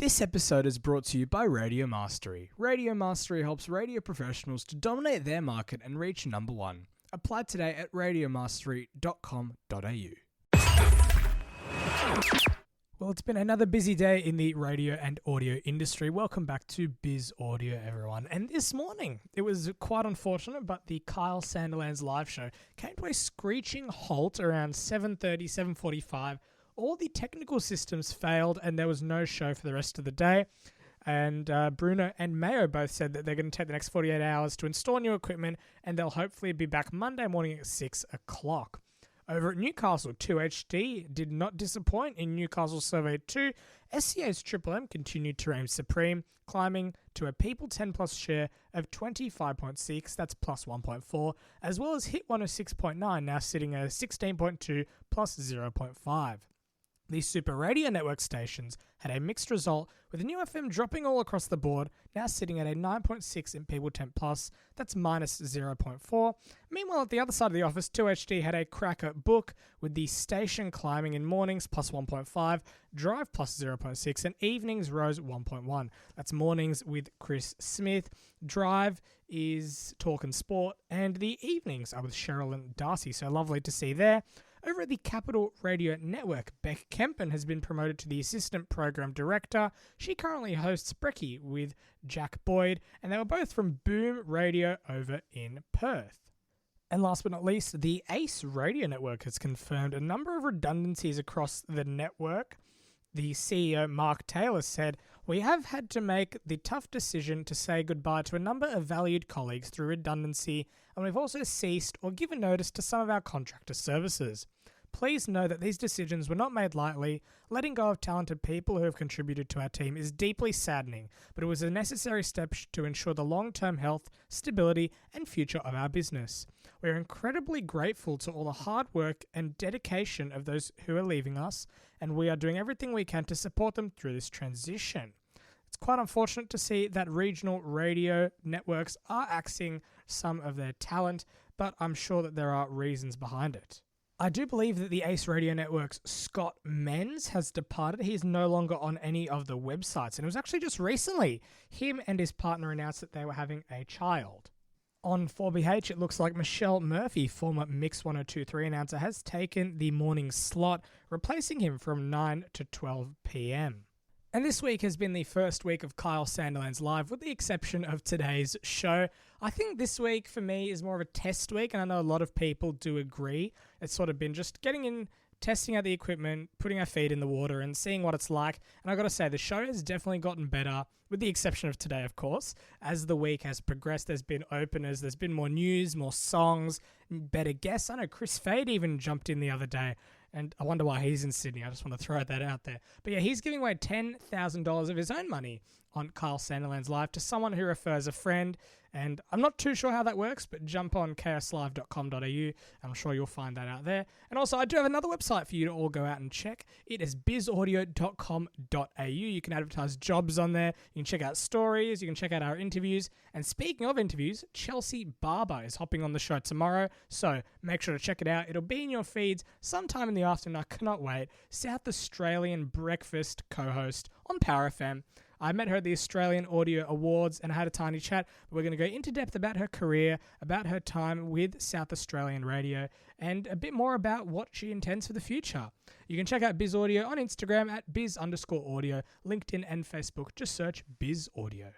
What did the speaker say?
This episode is brought to you by Radio Mastery. Radio Mastery helps radio professionals to dominate their market and reach number one. Apply today at radiomastery.com.au. Well, it's been another busy day in the radio and audio industry. Welcome back to Biz Audio, everyone. And this morning, it was quite unfortunate, but the Kyle Sandilands live show came to a screeching halt around 7:30, 7:45. All the technical systems failed and there was no show for the rest of the day. And Bruno and Mayo both said that they're going to take the next 48 hours to install new equipment and they'll hopefully be back Monday morning at 6 o'clock. Over at Newcastle, 2HD did not disappoint in Newcastle Survey 2. SCA's Triple M continued to reign supreme, climbing to a People 10 Plus share of 25.6, that's plus 1.4, as well as Hit 106.9, now sitting at 16.2 plus 0.5. The Super Radio Network stations had a mixed result, with New FM dropping all across the board, now sitting at a 9.6 in People 10 Plus, that's minus 0.4. Meanwhile, at the other side of the office, 2HD had a cracker book, with the station climbing in mornings plus 1.5, drive plus 0.6, and evenings rose 1.1. That's mornings with Chris Smith, drive is Talk and Sport, and the evenings are with Cheryl and Darcy, so lovely to see there. Over at the Capital Radio Network, Beck Kempen has been promoted to the Assistant Program Director. She currently hosts Brekkie with Jack Boyd, and they were both from Boom Radio over in Perth. And last but not least, the Ace Radio Network has confirmed a number of redundancies across the network. The CEO, Mark Taylor, said, "We have had to make the tough decision to say goodbye to a number of valued colleagues through redundancy, and we've also ceased or given notice to some of our contractor services. Please know that these decisions were not made lightly. Letting go of talented people who have contributed to our team is deeply saddening, but it was a necessary step to ensure the long-term health, stability, and future of our business. We are incredibly grateful to all the hard work and dedication of those who are leaving us, and we are doing everything we can to support them through this transition." It's quite unfortunate to see that regional radio networks are axing some of their talent, but I'm sure that there are reasons behind it. I do believe that the Ace Radio Network's Scott Menz has departed. He is no longer on any of the websites, and it was actually just recently him and his partner announced that they were having a child. On 4BH, it looks like Michelle Murphy, former Mix 102.3 announcer, has taken the morning slot, replacing him from 9 to 12 p.m. And this week has been the first week of Kyle Sandilands Live, with the exception of today's show. I think this week for me is more of a test week, and I know a lot of people do agree. It's sort of been just getting in, testing out the equipment, putting our feet in the water and seeing what it's like. And I've got to say, the show has definitely gotten better, with the exception of today, of course. As the week has progressed, there's been openers, there's been more news, more songs, better guests. I know Chris Fade even jumped in the other day, and I wonder why he's in Sydney. I just want to throw that out there. But yeah, he's giving away $10,000 of his own money on Kyle Sandilands Live to someone who refers a friend. And I'm not too sure how that works, but jump on kslive.com.au. I'm sure you'll find that out there. And also, I do have another website for you to all go out and check. It is bizaudio.com.au. You can advertise jobs on there. You can check out stories. You can check out our interviews. And speaking of interviews, Chelsea Barber is hopping on the show tomorrow. So make sure to check it out. It'll be in your feeds sometime in the afternoon. I cannot wait. South Australian breakfast co-host on Power FM. I met her at the Australian Audio Awards and I had a tiny chat. We're going to go into depth about her career, about her time with South Australian Radio, and a bit more about what she intends for the future. You can check out Biz Audio on Instagram at biz_audio, LinkedIn and Facebook. Just search Biz Audio.